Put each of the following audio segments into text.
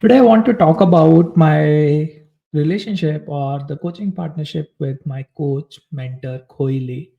Today, I want to talk about my relationship or the coaching partnership with my coach, mentor, Khoile.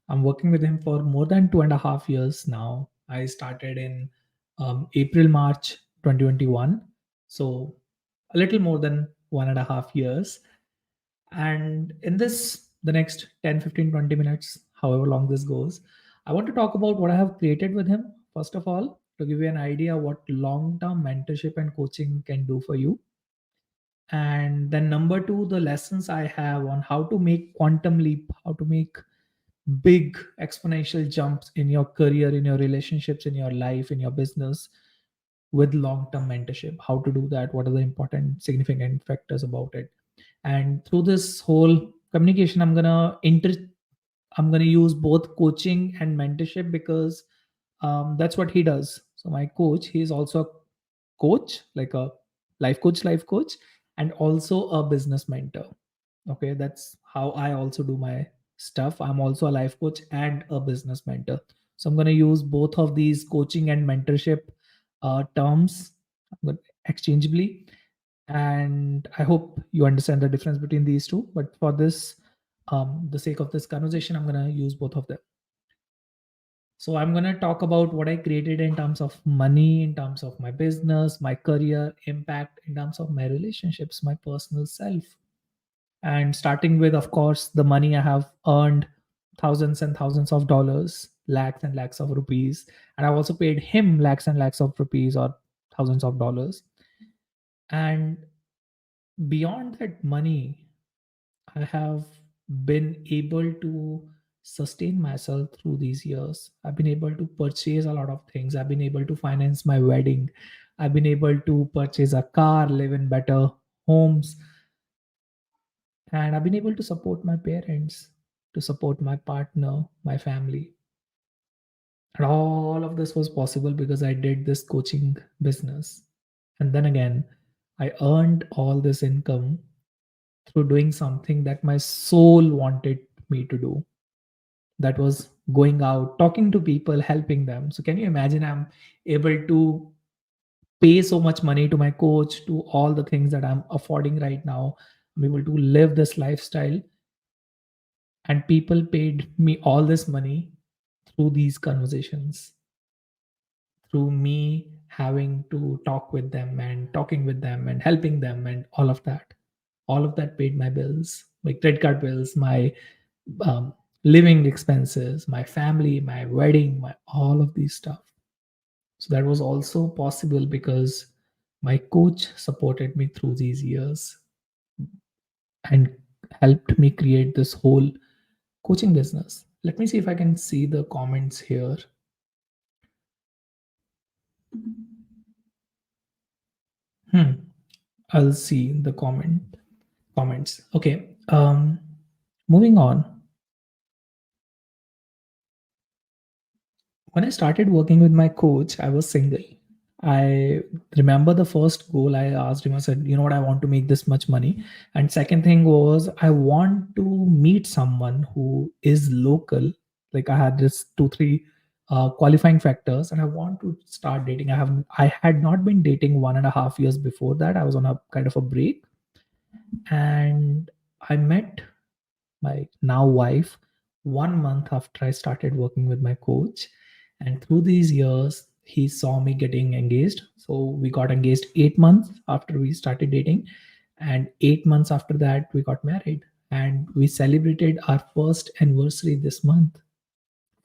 I'm working with him for more than 2.5 years now. I started in April, March 2021. So, a little more than 1.5 years. And in this, the next 10, 15, 20 minutes, however long this goes, I want to talk about what I have created with him. First of all, to give you an idea what long term mentorship and coaching can do for you. And then, number two, the lessons I have on how to make quantum leap, how to make big exponential jumps in your career, in your relationships, in your life, in your business with long term mentorship. How to do that? What are the important, significant factors about it? And through this whole communication, I'm gonna use both coaching and mentorship because that's what he does. So my coach, he is also a coach, like a life coach, and also a business mentor. Okay, that's how I also do my stuff. I'm also a life coach and a business mentor. So I'm gonna use both of these coaching and mentorship terms exchangeably, and I hope you understand the difference between these two. But for this, the sake of this conversation, I'm gonna use both of them. So I'm gonna talk about what I created in terms of money, in terms of my business, my career impact, in terms of my relationships, my personal self, and starting with, of course, the money I have earned, thousands and thousands of dollars, lakhs and lakhs of rupees, and I've also paid him lakhs and lakhs of rupees or thousands of dollars. And beyond that money, I have been able to sustain myself through these years. I've been able to purchase a lot of things. I've been able to finance my wedding. I've been able to purchase a car, live in better homes, and I've been able to support my parents, to support my partner, my family. And all of this was possible because I did this coaching business. And then again, I earned all this income through doing something that my soul wanted me to do. That was going out, talking to people, helping them. So, can you imagine? I'm able to pay so much money to my coach, to all the things that I'm affording right now. I'm able to live this lifestyle, and people paid me all this money through these conversations, through me having to talk with them and talking with them and helping them and all of that paid my bills, my credit card bills, my um, living expenses, my family, my wedding, my all of these stuff. So that was also possible because my coach supported me through these years and helped me create this whole coaching business. Let me see if I can see the comments here. Hmm. I'll see the comments. Okay. Moving on. When I started working with my coach, I was single. I remember the first goal I asked him, I said, you know what, I want to make this much money. And second thing was, I want to meet someone who is local. Like I had this two, three qualifying factors, and I want to start dating. I had not been dating 1.5 years before that. I was on a kind of a break. And I met my now wife 1 month after I started working with my coach. And through these years, he saw me getting engaged. So we got engaged 8 months after we started dating. And 8 months after that, we got married. And we celebrated our first anniversary this month,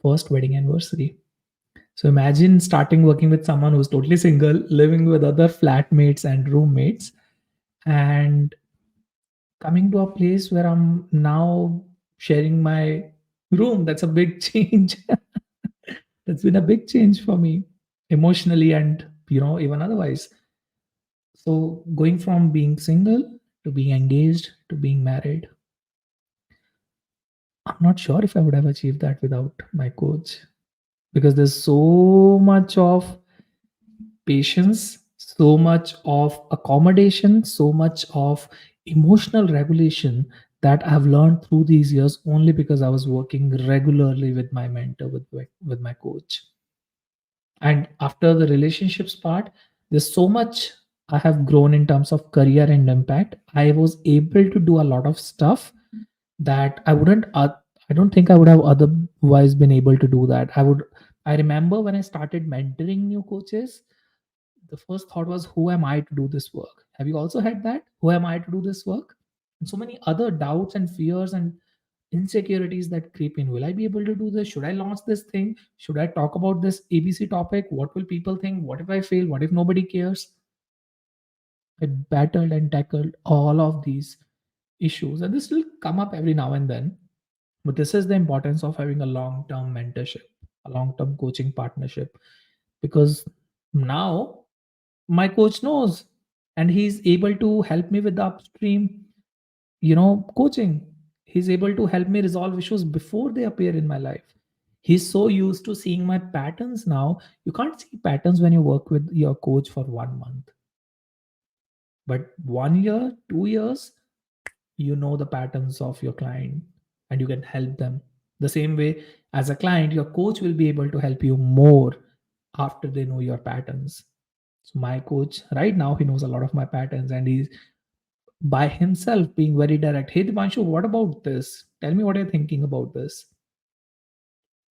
first wedding anniversary. So imagine starting working with someone who's totally single, living with other flatmates and roommates, and coming to a place where I'm now sharing my room. That's a big change. That's been a big change for me emotionally and even otherwise. So going from being single to being engaged to being married, I'm not sure if I would have achieved that without my coach, because there's so much of patience, so much of accommodation, so much of emotional regulation that I've learned through these years only because I was working regularly with my mentor, with my coach. And after the relationships part, there's so much I have grown in terms of career and impact. I was able to do a lot of stuff that I don't think I would have otherwise been able to do that. I remember when I started mentoring new coaches, the first thought was, who am I to do this work? Have you also had that? Who am I to do this work? And so many other doubts and fears and insecurities that creep in. Will I be able to do this? Should I launch this thing? Should I talk about this ABC topic? What will people think? What if I fail? What if nobody cares? I battled and tackled all of these issues, and this will come up every now and then. But this is the importance of having a long term mentorship, a long term coaching partnership, because now my coach knows and he's able to help me with the upstream, coaching. He's able to help me resolve issues before they appear in my life. He's so used to seeing my patterns now. You can't see patterns when you work with your coach for 1 month, but 1 year, 2 years, you know the patterns of your client and you can help them. The same way, as a client, your coach will be able to help you more after they know your patterns. So my coach right now, he knows a lot of my patterns, and he's by himself being very direct. Hey Dipanshu, what about this? Tell me what you're thinking about this.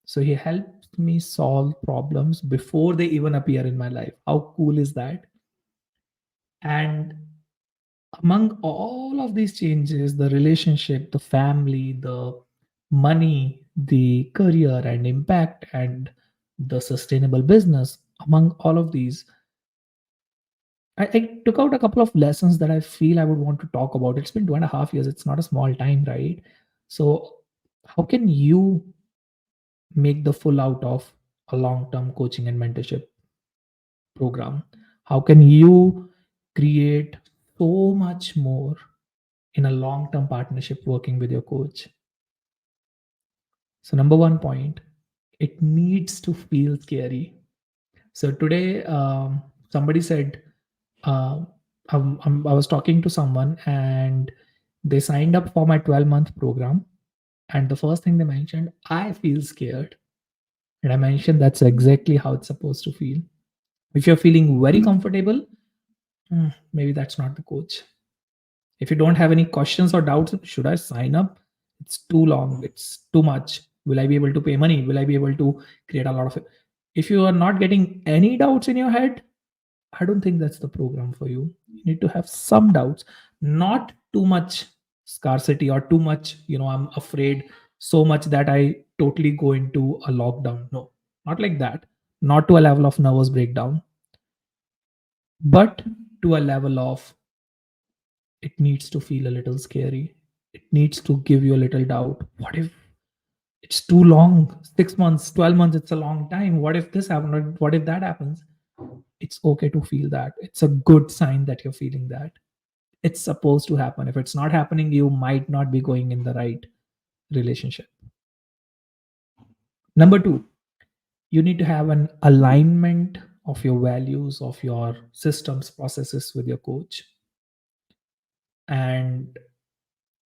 So he helps me solve problems before they even appear in my life. How cool is that? And among all of these changes, the relationship, the family, the money, the career and impact, and the sustainable business, among all of these, I took out a couple of lessons that I feel I would want to talk about. It's been 2.5 years. It's not a small time, right? So, how can you make the full out of a long term coaching and mentorship program? How can you create so much more in a long term partnership working with your coach? So, number one point, it needs to feel scary. So, today, somebody said, uh, I was talking to someone and they signed up for my 12-month program. And the first thing they mentioned, I feel scared. And I mentioned that's exactly how it's supposed to feel. If you're feeling very comfortable, maybe that's not the coach. If you don't have any questions or doubts, should I sign up? It's too long. It's too much. Will I be able to pay money? Will I be able to create a lot of it? If you are not getting any doubts in your head, I don't think that's the program for you. You need to have some doubts, not too much scarcity or too much, I'm afraid so much that I totally go into a lockdown. No, not like that. Not to a level of nervous breakdown, but to a level of it needs to feel a little scary. It needs to give you a little doubt. What if it's too long? 6 months, 12 months, it's a long time. What if this happens? What if that happens? It's okay to feel that. It's a good sign that you're feeling that. It's supposed to happen. If it's not happening, you might not be going in the right relationship. Number two, you need to have an alignment of your values, of your systems, processes with your coach. And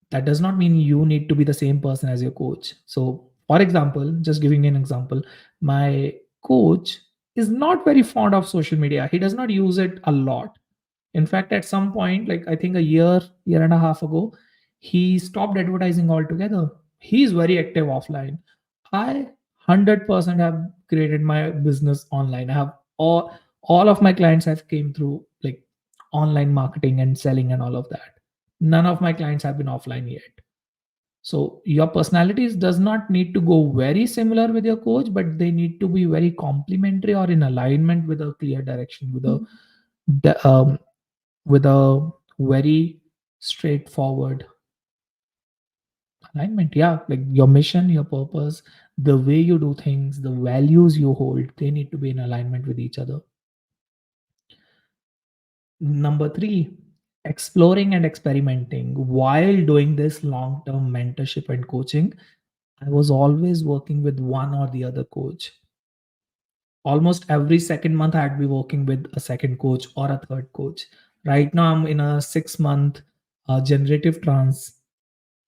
that does not mean you need to be the same person as your coach. So, for example, just giving you an example, my coach is not very fond of social media. He does not use it a lot. In fact, at some point, like I think a year and a half ago, he stopped advertising altogether. He's very active offline. I 100% have created my business online. I have all of my clients have came through like online marketing and selling and all of that. None of my clients have been offline yet. So your personalities does not need to go very similar with your coach, but they need to be very complementary or in alignment with a clear direction, the- um, with a very straightforward alignment. Yeah, like your mission, your purpose, the way you do things, the values you hold, they need to be in alignment with each other. Number three, exploring and experimenting. While doing this long term mentorship and coaching, I was always working with one or the other coach. Almost every second month, I'd be working with a second coach or a third coach. Right now, I'm in a 6 month generative trance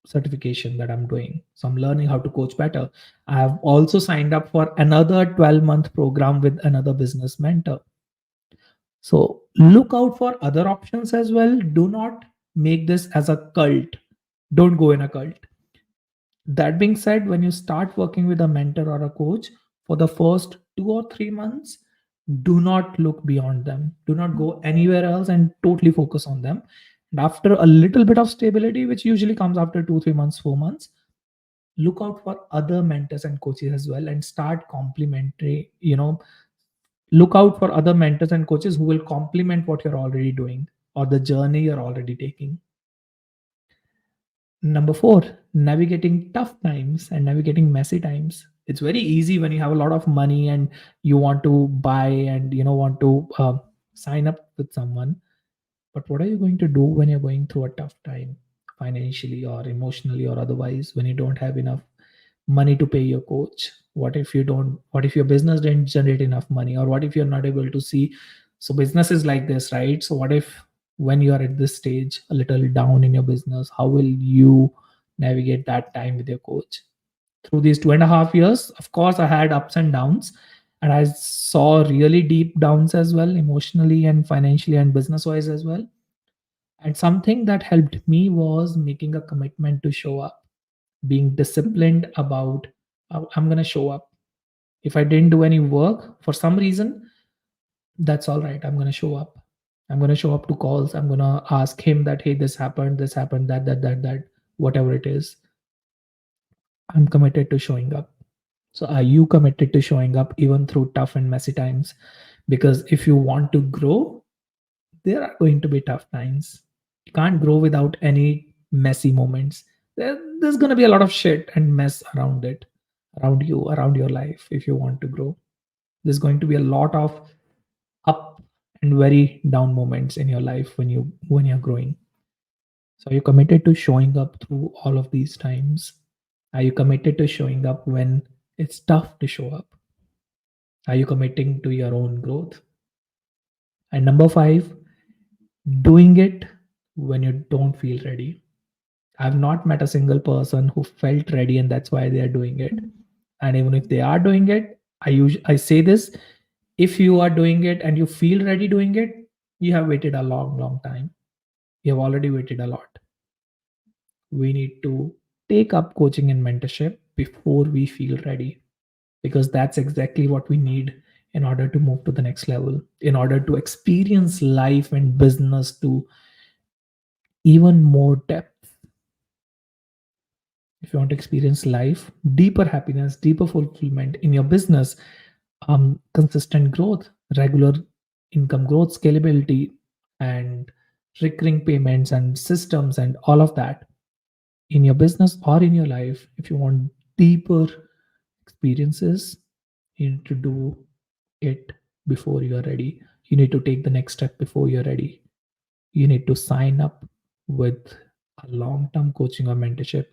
certification that I'm doing. So I'm learning how to coach better. I have also signed up for another 12-month program with another business mentor. So look out for other options as well. Do not make this as a cult. Don't go in a cult. That being said, when you start working with a mentor or a coach for the first 2 or 3 months, do not look beyond them. Do not go anywhere else and totally focus on them. And after a little bit of stability, which usually comes after 2, 3 months, 4 months, look out for other mentors and coaches as well and start complimentary, look out for other mentors and coaches who will complement what you're already doing or the journey you're already taking. Number four, navigating tough times and navigating messy times. It's very easy when you have a lot of money and you want to buy and want to sign up with someone. But what are you going to do when you're going through a tough time, financially or emotionally or otherwise, when you don't have enough money to pay your coach? What if your business didn't generate enough money, or what if you're not able to see? So business is like this, right? So what if when you are at this stage a little down in your business, how will you navigate that time with your coach? Through these 2.5 years, of course, I had ups and downs, and I saw really deep downs as well, emotionally and financially and business wise as well. And something that helped me was making a commitment to show up, being disciplined about I'm going to show up. If I didn't do any work for some reason, that's all right. I'm going to show up. I'm going to show up to calls. I'm going to ask him that, hey, this happened, that, whatever it is. I'm committed to showing up. So, are you committed to showing up even through tough and messy times? Because if you want to grow, there are going to be tough times. You can't grow without any messy moments. There's going to be a lot of shit and mess around it, around you, around your life. If you want to grow, there's going to be a lot of up and very down moments in your life when you're growing. So are you committed to showing up through all of these times? Are you committed to showing up when it's tough to show up? Are you committing to your own growth? And number five, doing it when you don't feel ready. I've not met a single person who felt ready and that's why they are doing it. And even if they are doing it, I say this: if you are doing it and you feel ready doing it, you have waited a long, long time. You have already waited a lot. We need to take up coaching and mentorship before we feel ready, because that's exactly what we need in order to move to the next level, in order to experience life and business to even more depth. If you want to experience life, deeper happiness, deeper fulfillment in your business, consistent growth, regular income growth, scalability, and recurring payments and systems and all of that in your business or in your life, if you want deeper experiences, you need to do it before you are ready. You need to take the next step before you're ready. You need to sign up with a long term coaching or mentorship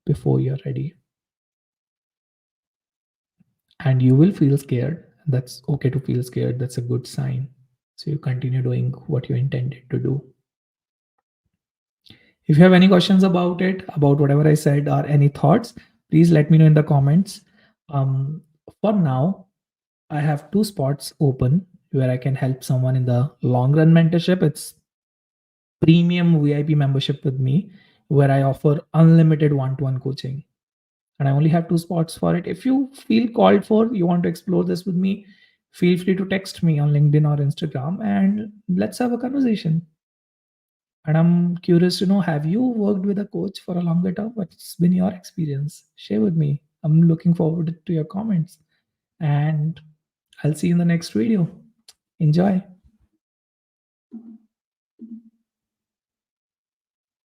before you're ready. And you will feel scared. That's okay to feel scared. That's a good sign. So you continue doing what you intended to do. If you have any questions about it, about whatever I said, or any thoughts, please let me know in the comments. For now, I have two spots open where I can help someone in the long run mentorship. It's premium VIP membership with me, where I offer unlimited one to one coaching. And I only have two spots for it. If you feel called for, you want to explore this with me, feel free to text me on LinkedIn or Instagram and let's have a conversation. And I'm curious to know, have you worked with a coach for a longer term? What's been your experience? Share with me. I'm looking forward to your comments. And I'll see you in the next video. Enjoy.